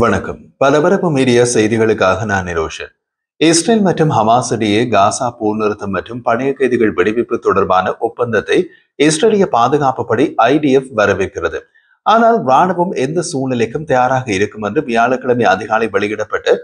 வணக்கம். பரபரப்பு மீடியா செய்திகளுக்காக நான் நிரோஷன். இஸ்ரேல் மற்றும் ஹமாஸ் இடையே காசா போர் நிறுத்தம் மற்றும் பணைய கைதிகள் விடுவிப்பு தொடர்பான ஒப்பந்தத்தை இஸ்ரேலிய பாதுகாப்பு படை IDF வரவேற்கிறது. ஆனால் ராணுவம் எந்த சூழ்நிலைக்கும் தயாராக இருக்கும் என்று வியாழக்கிழமை அதிகாலை வெளியிடப்பட்ட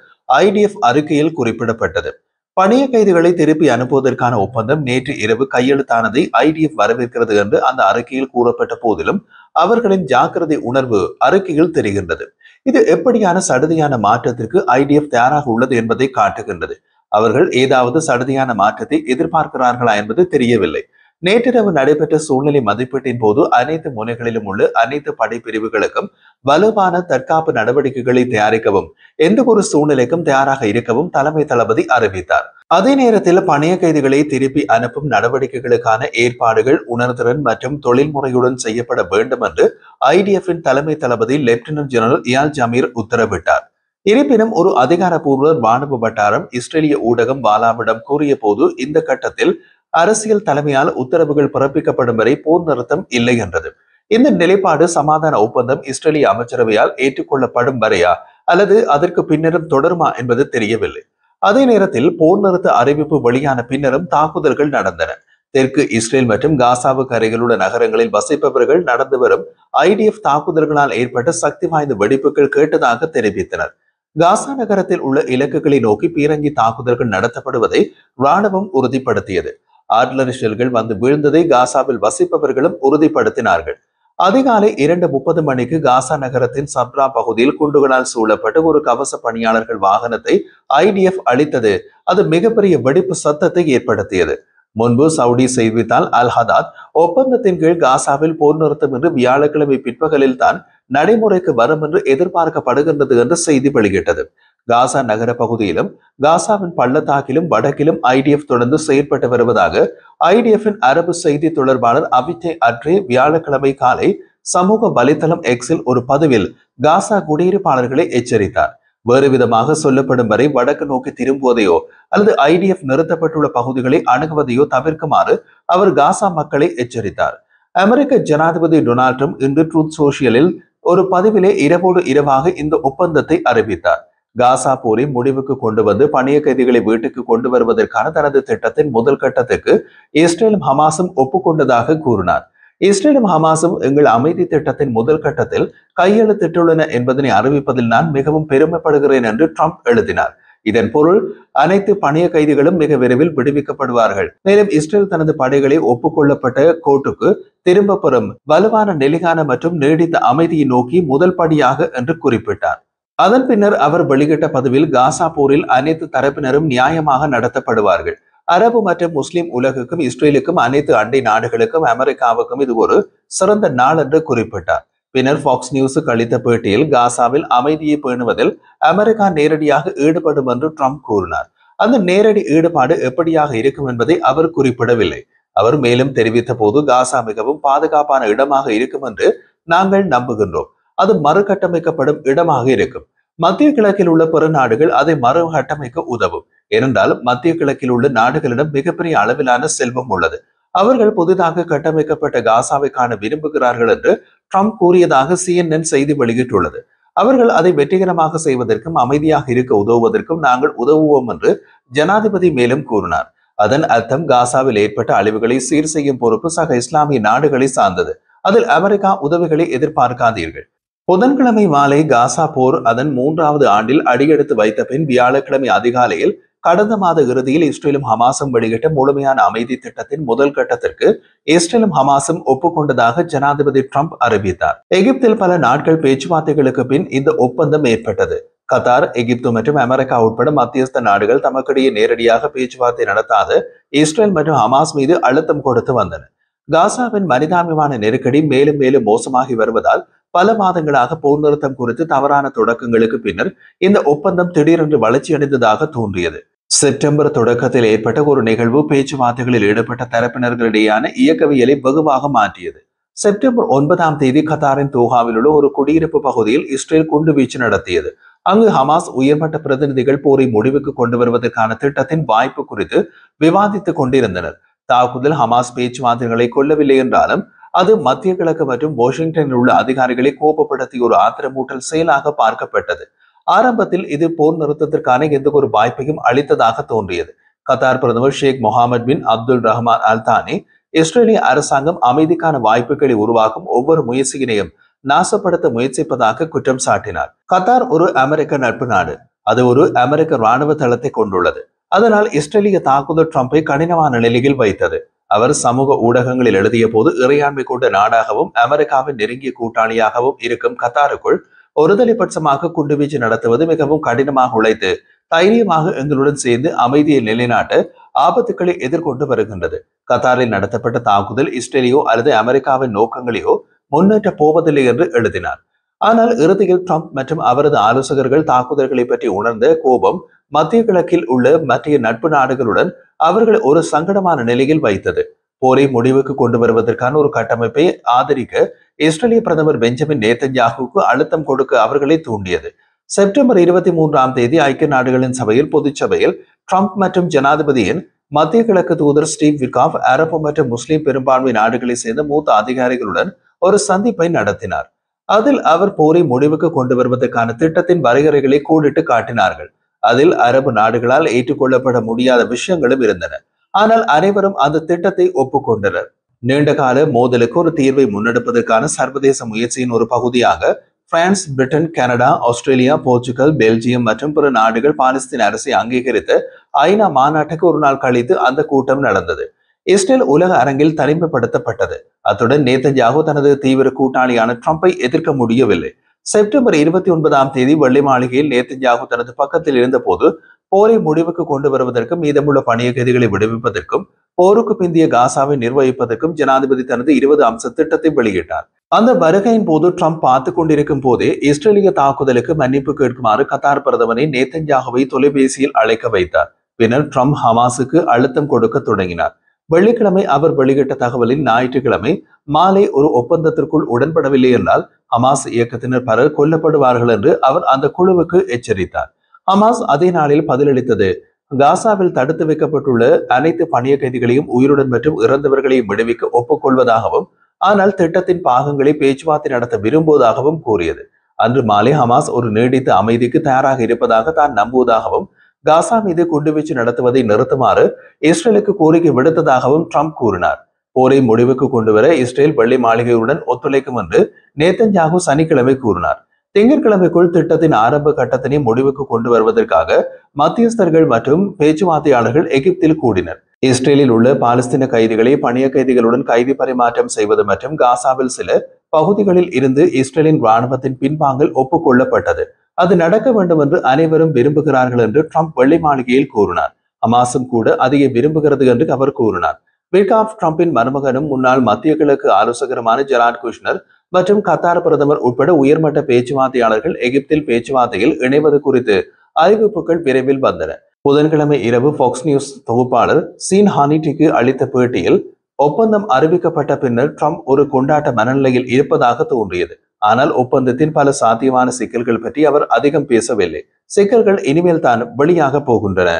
IDF அறிக்கையில் குறிப்பிடப்பட்டது. பணைய கைதிகளை திருப்பி அனுப்புவதற்கான ஒப்பந்தம் நேற்று இரவு கையெழுத்தானதை IDF வரவேற்கிறது என்று அந்த அறிக்கையில் கூறப்பட்ட போதிலும் அவர்களின் ஜாக்கிரதை உணர்வு அறிக்கையில் தெரிகின்றது. இது எப்படியான சடுதியான மாற்றத்திற்கு IDF தயாராக உள்ளது என்பதை காட்டுகின்றது. அவர்கள் ஏதாவது சடுதியான மாற்றத்தை எதிர்பார்க்கிறார்களா என்பது தெரியவில்லை. நேற்றிரவு நடைபெற்ற சூழ்நிலை மதிப்பீட்டின் போது அனைத்து முனைகளிலும் உள்ள அனைத்து படைப்பிரிவுகளுக்கும் வலுவான தற்காப்பு நடவடிக்கைகளை தயாரிக்கவும் எந்த ஒரு சூழ்நிலைக்கும் தயாராக இருக்கவும் தலைமை தளபதி அறிவித்தார். அதே நேரத்தில் பணைய கைதிகளை திருப்பி அனுப்பும் நடவடிக்கைகளுக்கான ஏற்பாடுகள் உணர்திறன் மற்றும் தொழில்முறையுடன் செய்யப்பட வேண்டும் என்று IDF-இன் தலைமை தளபதி லெப்டினன்ட் ஜெனரல் இயால் ஜமீர் உத்தரவிட்டார். இருப்பினும் ஒரு அதிகாரப்பூர்வ ராணுவ வட்டாரம் இஸ்ரேலிய ஊடகம் வாலாவிடம் கூறிய போது இந்த கட்டத்தில் அரசியல் தலைமையால் உத்தரவுகள் பிறப்பிக்கப்படும் வரை போர் நிறுத்தம் இல்லை என்றது. இந்த நிலைப்பாடு சமாதான ஒப்பந்தம் இஸ்ரேலிய அமைச்சரவையால் ஏற்றுக்கொள்ளப்படும் வரையா அல்லது அதற்கு பின்னரும் தொடருமா என்பது தெரியவில்லை. அதே நேரத்தில் போர் நிறுத்த அறிவிப்பு வெளியான பின்னரும் தாக்குதல்கள் நடந்தன. தெற்கு இஸ்ரேல் மற்றும் காசாவுக்கு அருகிலுள்ள நகரங்களில் வசிப்பவர்கள் நடந்து வரும் IDF தாக்குதல்களால் ஏற்பட்ட சக்தி வாய்ந்த வெடிப்புகள் கேட்டதாக தெரிவித்தனர். காசா நகரத்தில் உள்ள இலக்குகளை நோக்கி பீரங்கி தாக்குதல்கள் நடத்தப்படுவதை ராணுவம் உறுதிப்படுத்தியது. ஆர்ட்லரி ஷெல்கள் வந்து வீழ்ந்ததை காசாவில் வசிப்பவர்களும் உறுதிப்படுத்தினார்கள். அதிகாலை 2:30 மணிக்கு காசா நகரத்தின் சப்ரா பகுதியில் குண்டுகளால் சூழப்பட்ட ஒரு கவச பணியாளர்கள் வாகனத்தை IDF அளித்தது. அது மிகப்பெரிய வெடிப்பு சத்தத்தை ஏற்படுத்தியது. முன்பு சவுடி செய்தித்தாள் அல் ஹதாத் ஒப்பந்தத்தின் கீழ் காசாவில் போர் நிறுத்தம் என்று வியாழக்கிழமை பிற்பகலில் தான் நடைமுறைக்கு வரும் என்று எதிர்பார்க்கப்படுகின்றது என்று செய்தி வெளியிட்டது. காசா நகர பகுதியிலும் காசாவின் பள்ளத்தாக்கிலும் வடக்கிலும் IDF தொடர்ந்து செயற்பட்டு வருவதாக IDF-இன் அரபு செய்தி தொடர்பாளர் அவித்தே அட்ரே வியாழக்கிழமை காலை சமூக வலைதளம் எக்ஸில் ஒரு பதிவில் காசா குடியிருப்பாளர்களை எச்சரித்தார். வேறு விதமாக சொல்லப்படும் வரை வடக்கு நோக்கி திரும்புவதையோ அல்லது IDF நிறுத்தப்பட்டுள்ள பகுதிகளை அணுகுவதையோ தவிர்க்குமாறு அவர் காசா மக்களை எச்சரித்தார். அமெரிக்க ஜனாதிபதி டொனால்ட் ட்ரம்ப் இன்று ட்ரூத் சோஷியலில் ஒரு பதிவிலே இரவோடு இரவாக இந்த ஒப்பந்தத்தை அறிவித்தார். காசா போரை முடிவுக்கு கொண்டு வந்து பணைய கைதிகளை வீட்டுக்கு கொண்டு வருவதற்கான தனது திட்டத்தின் முதல் கட்டத்துக்கு இஸ்ரேலும் ஹமாஸும் ஒப்புக்கொண்டதாக கூறினார். இஸ்ரேலும் ஹமாஸும் எங்கள் அமைதி திட்டத்தின் முதல் கட்டத்தில் கையெழுத்திட்டுள்ளன என்பதனை அறிவிப்பதில் நான் மிகவும் பெருமைப்படுகிறேன் என்று ட்ரம்ப் எழுதினார். இதன் பொருள் அனைத்து பணைய கைதிகளும் மிக விரைவில் விடுவிக்கப்படுவார்கள். மேலும் இஸ்ரேல் தனது படைகளை ஒப்புக்கொள்ளப்பட்ட கோட்டுக்கு திரும்ப பெறும் வலுவான நெலிகான மற்றும் நீடித்த அமைதியை நோக்கி முதல் படியாக என்று குறிப்பிட்டார். அதன் பின்னர் அவர் வெளியிட்ட பதிவில் காசா போரில் அனைத்து தரப்பினரும் நியாயமாக நடத்தப்படுவார்கள். அரபு மற்றும் முஸ்லிம் உலகுக்கும் இஸ்ரேலுக்கும் அனைத்து அண்டை நாடுகளுக்கும் அமெரிக்காவுக்கும் இது ஒரு சிறந்த நாள் என்று குறிப்பிட்டார். பின்னர் ஃபாக்ஸ் நியூஸுக்கு அளித்த பேட்டியில் காசாவில் அமைதியை பேணுவதில் அமெரிக்கா நேரடியாக ஈடுபடும் என்று ட்ரம்ப் கூறினார். அந்த நேரடி ஈடுபாடு எப்படியாக இருக்கும் என்பதை அவர் குறிப்பிடவில்லை. அவர் மேலும் தெரிவித்த போது காசா மிகவும் பாதுகாப்பான இடமாக இருக்கும் என்று நாங்கள் நம்புகின்றோம். அது மறுகட்டமைக்கப்படும் இடமாக இருக்கும். மத்திய கிழக்கில் உள்ள பிற நாடுகள் அதை மறுகட்டமைக்க உதவும். ஏனென்றால் மத்திய கிழக்கில் உள்ள நாடுகளிடம் மிகப்பெரிய அளவிலான செல்வம் உள்ளது. அவர்கள் புதிதாக கட்டமைக்கப்பட்ட காசாவை காண விரும்புகிறார்கள் என்று ட்ரம்ப் கூறியதாக CNN செய்தி வெளியிட்டுள்ளது. அவர்கள் அதை வெற்றிகரமாக செய்வதற்கும் அமைதியாக இருக்க உதவுவதற்கும் நாங்கள் உதவுவோம் என்று ஜனாதிபதி மேலும் கூறினார். அதன் அர்த்தம் காசாவில் ஏற்பட்ட அழிவுகளை சீர் செய்யும் பொறுப்பு சக இஸ்லாமிய நாடுகளை சார்ந்தது. அதில் அமெரிக்கா உதவிகளை எதிர்பார்க்காதீர்கள். புதன்கிழமை மாலை காசா போர் அதன் 3வது ஆண்டில் அடியெடுத்து வைத்த பின் வியாழக்கிழமை அதிகாலையில் கடந்த மாத இறுதியில் இஸ்ரேலும் ஹமாஸும் வெளியிட்ட முழுமையான அமைதி திட்டத்தின் முதல் கட்டத்திற்கு இஸ்ரேலும் ஹமாஸும் ஒப்புக்கொண்டதாக ஜனாதிபதி ட்ரம்ப் அறிவித்தார். எகிப்தில் பல நாட்கள் பேச்சுவார்த்தைகளுக்கு பின் இந்த ஒப்பந்தம் ஏற்பட்டது. கத்தார், எகிப்து மற்றும் அமெரிக்கா உட்பட மத்தியஸ்த நாடுகள் தமக்கிடையே நேரடியாக பேச்சுவார்த்தை நடத்தாத இஸ்ரேல் மற்றும் ஹமாஸ் மீது அழுத்தம் கொடுத்து வந்தன. காசாவின் மனிதாபிமான நெருக்கடி மேலும் மேலும் மோசமாகி வருவதால் பல மாதங்களாக போர் நிறுத்தம் குறித்து தவறான தொடக்கங்களுக்கு பின்னர் இந்த ஒப்பந்தம் திடீரென்று வளர்ச்சியடைந்ததாக தோன்றியது. செப்டம்பர் தொடக்கத்தில் ஏற்பட்ட ஒரு நிகழ்வு பேச்சுவார்த்தைகளில் ஈடுபட்ட தரப்பினர்களிடையான இயக்கவியலை வெகுவாக மாற்றியது. செப்டம்பர் 9ஆம் தேதி கத்தாரின் தோஹாவில் உள்ள ஒரு குடியிருப்பு பகுதியில் இஸ்ரேல் குண்டுவீச்சு நடத்தியது. அங்கு ஹமாஸ் உயர்மட்ட பிரதிநிதிகள் போரை முடிவுக்கு கொண்டு வருவதற்கான திட்டத்தின் வாய்ப்பு குறித்து விவாதித்துக் கொண்டிருந்தனர். தாக்குதல் ஹமாஸ் பேச்சுவார்த்தைகளை கொள்ளவில்லை என்றாலும் அது மத்திய கிழக்கு மற்றும் வாஷிங்டனில் உள்ள அதிகாரிகளை கோபப்படுத்திய ஒரு ஆத்திரமூட்டல் செயலாக பார்க்கப்பட்டது. ஆரம்பத்தில் இது போர் நிறுத்தத்திற்கான எந்த ஒரு வாய்ப்பையும் அளித்ததாக தோன்றியது. கத்தார் பிரதமர் ஷேக் முகமது பின் அப்துல் ரஹ்மான் அல் தானி இஸ்ரேலிய அரசாங்கம் அமைதிக்கான வாய்ப்புகளை உருவாக்கும் ஒவ்வொரு முயற்சியினையும் நாசப்படுத்த முயற்சிப்பதாக குற்றம் சாட்டினார். கத்தார் ஒரு அமெரிக்க நட்பு நாடு. அது ஒரு அமெரிக்க ராணுவ தளத்தை கொண்டுள்ளது. அதனால் இஸ்ரேலிய தாக்குதல் ட்ரம்பை கடினமான நிலையில் வைத்தது. அவர் சமூக ஊடகங்களில் எழுதிய போது, இறையாண்மை கொண்ட நாடாகவும் அமெரிக்காவின் நெருங்கிய கூட்டாளியாகவும் இருக்கும் கத்தாருக்குள் ஒருதலைபட்சமாக குண்டுவீச்சு நடத்துவது மிகவும் கடினமாக உழைத்து தைரியமாக எங்களுடன் சேர்ந்து அமைதியை நிலைநாட்ட ஆபத்துக்களை எதிர்கொண்டு வருகின்றது. கத்தாரில் நடத்தப்பட்ட தாக்குதல் இஸ்ரேலியோ அல்லது அமெரிக்காவின் நோக்கங்களையோ முன்னேற்ற போவதில்லை என்று எழுதினார். ஆனால் இறுதியில் ட்ரம்ப் மற்றும் அவரது ஆலோசகர்கள் தாக்குதல்களை பற்றி உணர்ந்த கோபம் மத்திய கிழக்கில் உள்ள மற்ற நட்பு நாடுகளுடன் அவர்கள் ஒரு சங்கடமான நிலையில் வைத்தது. போரை முடிவுக்கு கொண்டு வருவதற்கான ஒரு கட்டமைப்பை ஆதரிக்க இஸ்ரேலிய பிரதமர் பெஞ்சமின் நேதன்யாகுவுக்கு அழுத்தம் கொடுக்க அவர்களை தூண்டியது. செப்டம்பர் 23 ஐக்கிய நாடுகளின் சபையில் பொதுச்சபையில் ட்ரம்ப் மற்றும் ஜனாதிபதியின் மத்திய கிழக்கு தூதர் ஸ்டீவ் விட்காஃப் அரபு மற்றும் முஸ்லிம் பெரும்பான்மை நாடுகளை சேர்ந்த மூத்த அதிகாரிகளுடன் ஒரு சந்திப்பை நடத்தினார். அதில் அவர் போரை முடிவுக்கு கொண்டு வருவதற்கான திட்டத்தின் வரையறைகளை கோடிட்டு காட்டினார்கள். அதில் அரபு நாடுகளால் ஏற்றுக்கொள்ளப்பட முடியாத விஷயங்களும் இருந்தன. ஆனால் அனைவரும் அந்த திட்டத்தை ஒப்புக்கொண்டனர். நீண்டகால மோதலுக்கு ஒரு தீர்வை முன்னெடுப்பதற்கான சர்வதேச முயற்சியின் ஒரு பகுதியாக France, Britain, Canada, Australia, Portugal, Belgium மற்றும் பிற நாடுகள் பாலஸ்தீன அரசை அங்கீகரித்து ஐநா மாநாட்டுக்கு ஒரு நாள் கழித்து அந்த கூட்டம் நடந்தது. இஸ்ரேல் உலக அரங்கில் தனிமைப்படுத்தப்பட்டது. அத்துடன் நேதன்யாகு தனது தீவிர கூட்டாளியான ட்ரம்பை எதிர்க்க முடியவில்லை. செப்டம்பர் 29 வெள்ளை மாளிகையில் நேதன்யாகு தனது பக்கத்தில் இருந்த போது போரை முடிவுக்கு கொண்டு வருவதற்கும் மீதமுள்ள பணிய கைதிகளை விடுவிப்பதற்கும் போருக்கு பிந்திய காசாவை நிர்வகிப்பதற்கும் ஜனாதிபதி தனது 20 அம்ச திட்டத்தை வெளியிட்டார். அந்த வருகையின் போது ட்ரம்ப் பார்த்து கொண்டிருக்கும் போதே இஸ்ரேலிய தாக்குதலுக்கு மன்னிப்பு கேட்குமாறு கத்தார் பிரதமரை நேதன்யாகுவை தொலைபேசியில் அழைக்க வைத்தார். பின்னர் ட்ரம்ப் ஹமாஸுக்கு அழுத்தம் கொடுக்க தொடங்கினார். வெள்ளிக்கிழமை அவர் வெளியிட்ட தகவலில் ஞாயிற்றுக்கிழமை மாலை ஒரு ஒப்பந்தத்திற்குள் உடன்படவில்லை என்றால் ஹமாஸ் இயக்கத்தினர் பலர் கொல்லப்படுவார்கள் என்று அவர் அந்த குழுவுக்கு எச்சரித்தார். ஹமாஸ் அதே நாளில் பதிலளித்தது, காசாவில் தடுத்து வைக்கப்பட்டுள்ள அனைத்து பணிய கைதிகளையும் உயிருடன் மற்றும் இறந்தவர்களையும் விடுவிக்க ஒப்புக்கொள்வதாகவும் ஆனால் திட்டத்தின் பாகங்களை பேச்சுவார்த்தை நடத்த விரும்புவதாகவும் கூறியது. அன்று மாலை ஹமாஸ் ஒரு நீடித்த அமைதிக்கு தயாராக இருப்பதாக தான் நம்புவதாகவும் காசா மீது குண்டுவீச்சு நடத்துவதை நிறுத்துமாறு இஸ்ரேலுக்கு கோரிக்கை விடுத்ததாகவும் ட்ரம்ப் கூறினார். போரை முடிவுக்கு கொண்டுவர இஸ்ரேல் வெள்ளை மாளிகையுடன் ஒத்துழைக்கும் என்று நேதன்யாகு சனிக்கிழமை கூறினார். திங்கட்கிழமைக்குள் திட்டத்தின் ஆரம்ப கட்டத்தினை முடிவுக்கு கொண்டு வருவதற்காக மத்தியஸ்தர்கள் மற்றும் பேச்சுவார்த்தையாளர்கள் எகிப்தில் கூடினர். இஸ்ரேலில் உள்ள பாலஸ்தீன கைதிகளை பணிய கைதிகளுடன் கைதி பரிமாற்றம் செய்வது மற்றும் காசாவில் சில பகுதிகளில் இருந்து இஸ்ரேலின் ராணுவத்தின் பின்வாங்கல் ஒப்புக்கொள்ளப்பட்டது. அது நடக்க வேண்டும் என்று அனைவரும் விரும்புகிறார்கள் என்று ட்ரம்ப் வெள்ளை மாளிகையில் கூறினார். ஹமாஸும் கூட அதையே விரும்புகிறது என்று அவர் கூறினார். விட்காஃப் ட்ரம்பின் மருமகனும் முன்னாள் மத்திய கிழக்கு ஆலோசகருமான ஜெராட் குஷ்னர் மற்றும் கத்தார் பிரதமர் உட்பட உயர்மட்ட பேச்சுவார்த்தையாளர்கள் எகிப்தில் பேச்சுவார்த்தையில் இணைவது குறித்து அறிவிப்புகள் விரைவில் வந்தன. புதன்கிழமை இரவு ஃபாக்ஸ் நியூஸ் தொகுப்பாளர் சீன் ஹானிட்டிக்கு அளித்த பேட்டியில் ஒப்பந்தம் அறிவிக்கப்பட்ட பின்னர் ட்ரம்ப் ஒரு கொண்டாட்ட மனநிலையில் இருப்பதாக தோன்றியது. ஆனால் ஒப்பந்தத்தின் பல சாத்தியமான சிக்கல்கள் பற்றி அவர் அதிகம் பேசவில்லை. சிக்கல்கள் இனிமேல் தான் வெளியாக போகின்றன.